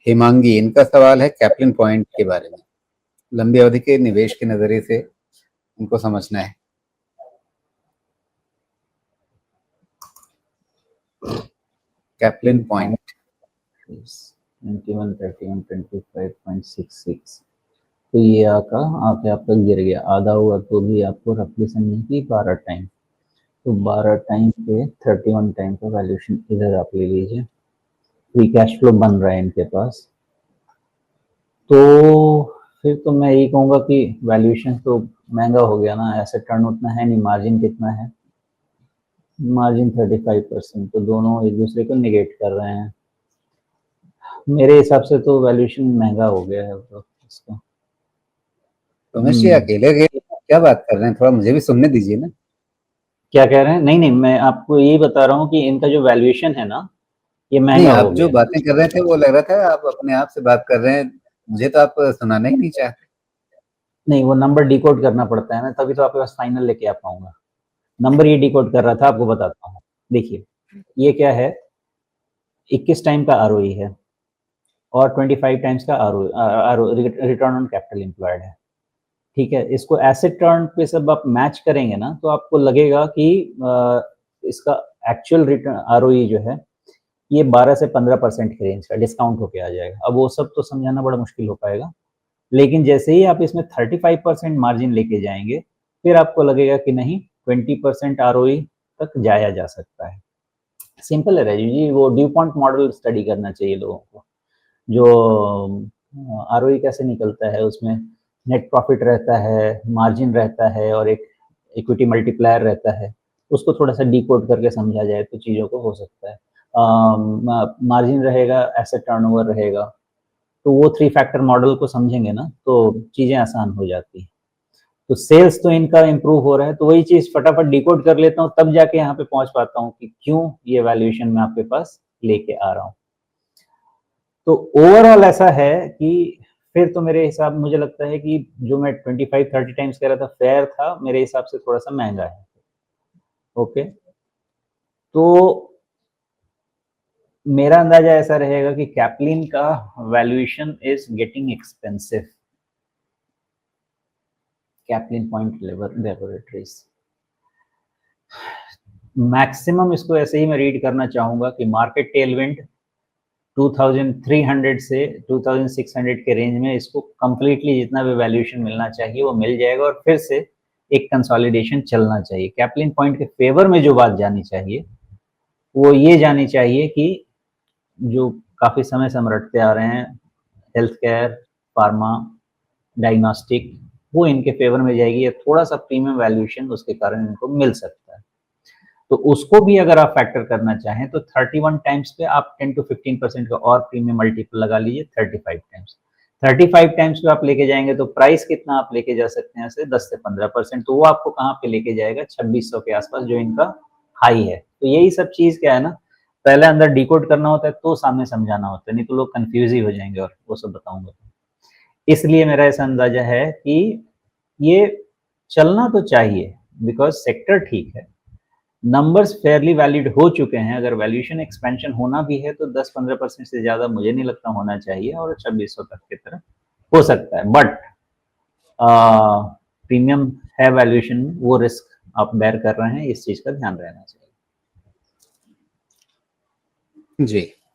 हेमांगी, इनका सवाल है कैप्लिन पॉइंट के बारे में। लंबी अवधि के निवेश के नजरिए से इनको समझना है। कैप्लिन पॉइंट 91, 31, 25.66, तो ये आके आपका गिर गया, आधा हुआ तो भी आपको रफली समझिए कि 12 टाइम, तो 12 टाइम पे 31 टाइम का वैल्यूएशन इधर आप ले लीजिए। फ्री कैश फ्लो बन रहा है इनके पास, तो फिर तो मैं यही कहूँगा कि वैल्यूएशन तो महंगा हो गया ना, एसेट टर्न उतना है नहीं, मार्जिन कितना है, मार्जिन 35%, तो दोनों एक दूसरे को निगेट कर रहे हैं। मेरे हिसाब से तो वैल्यूएशन महंगा हो गया है तो इसका। रमेश जी अकेले गए, क्या बात कर रहे हैं, थोड़ा मुझे भी सुनने दीजिए ना। क्या कह रहे हैं? नहीं, मैं आपको यही बता रहा हूँ कि इनका जो वैल्यूएशन है ना, ये नहीं, महंगा हो आप जो गया। बातें कर रहे थे वो लग रहा था आप अपने आप से बात कर रहे हैं, मुझे तो आप सुनाना ही नहीं चाहते। नहीं, वो नंबर डिकोड करना पड़ता है ना, तभी तो आपके पास फाइनल लेके आ पाऊंगा। नंबर ये डिकोड कर रहा था, आपको बताता हूँ। देखिए, ये क्या है, 21 टाइम का आरओई है और 25 टाइम्स का रिटर्न ऑन कैपिटल एम्प्लॉयड है। ठीक है, इसको एसेट टर्न पे सब आप मैच करेंगे ना, तो आपको लगेगा कि इसका एक्चुअल रिटर्न आरओई जो है ये 12 से 15% के रेंज का डिस्काउंट होके आ जाएगा। अब वो सब तो समझाना बड़ा मुश्किल हो पाएगा, लेकिन जैसे ही आप इसमें 35% मार्जिन लेके जाएंगे, फिर आपको लगेगा कि नहीं, 20% आरओई तक जाया जा सकता है। सिंपल है राजीव जी, वो ड्यू पॉइंट मॉडल स्टडी करना चाहिए लोगों को, जो आरओई कैसे निकलता है, उसमें नेट प्रॉफिट रहता है, मार्जिन रहता है और एक इक्विटी मल्टीप्लायर रहता है, उसको थोड़ा सा डिकोड करके समझा जाए तो चीज़ों को हो सकता है। मार्जिन रहेगा, एसेट टर्नओवर रहेगा, तो वो 3 फैक्टर मॉडल को समझेंगे ना तो चीज़ें आसान हो जाती हैं। तो सेल्स तो इनका इम्प्रूव हो रहा है, तो वही चीज़ फटाफट डिकोड कर लेता हूँ, तब जाके यहाँ पे पहुँच पाता हूँ कि क्यों ये वैल्यूएशन मैं आपके पास लेके आ रहा हूँ। तो ओवरऑल ऐसा है कि फिर तो मेरे हिसाब, मुझे लगता है कि जो मैं 25-30 टाइम्स कह रहा था फेयर था, मेरे हिसाब से थोड़ा सा महंगा है। ओके, तो मेरा अंदाजा ऐसा रहेगा कि कैप्लिन का valuation is getting expensive. Caplin point laboratories, maximum इसको ऐसे ही मैं रीड करना चाहूंगा कि मार्केट टेलविंड 2300 से 2600 के रेंज में इसको कंप्लीटली जितना भी वैल्यूएशन मिलना चाहिए वो मिल जाएगा, और फिर से एक कंसोलिडेशन चलना चाहिए। कैप्लिन पॉइंट के फेवर में जो बात जानी चाहिए वो ये जानी चाहिए कि जो काफी समय से हम रटते आ रहे हैं, हेल्थ केयर, फार्मा, डायग्नोस्टिक, वो इनके फेवर में जाएगी। थोड़ा सा प्रीमियम वैल्यूएशन उसके कारण इनको मिल सकता है, तो उसको भी अगर आप फैक्टर करना चाहें तो 31 टाइम्स पे आप 10 to 15% का और प्रीमियम मल्टीपल लगा लीजिए। 35 टाइम्स, 35 टाइम्स पे आप लेके जाएंगे तो प्राइस कितना आप लेके जा सकते हैं ऐसे 10 से 15%, तो वो आपको कहाँ पे लेके जाएगा, 2600 के आसपास, जो इनका हाई है। तो यही सब चीज क्या है ना, पहले अंदर डिकोड करना होता है तो सामने समझाना होता है, नहीं तो लोग कंफ्यूज ही हो जाएंगे, और वो सब बताऊंगा। इसलिए मेरा ऐसा अंदाजा है कि ये चलना तो चाहिए, बिकॉज सेक्टर ठीक है, नंबर्स फेयरली वैलिड हो चुके हैं। अगर वैल्यूएशन एक्सपेंशन होना भी है तो 10-15% से ज्यादा मुझे नहीं लगता होना चाहिए, और 2600 तक की तरफ हो सकता है, बट प्रीमियम है वैल्यूएशन में, वो रिस्क आप बेयर कर रहे हैं, इस चीज का ध्यान रहना चाहिए। जी।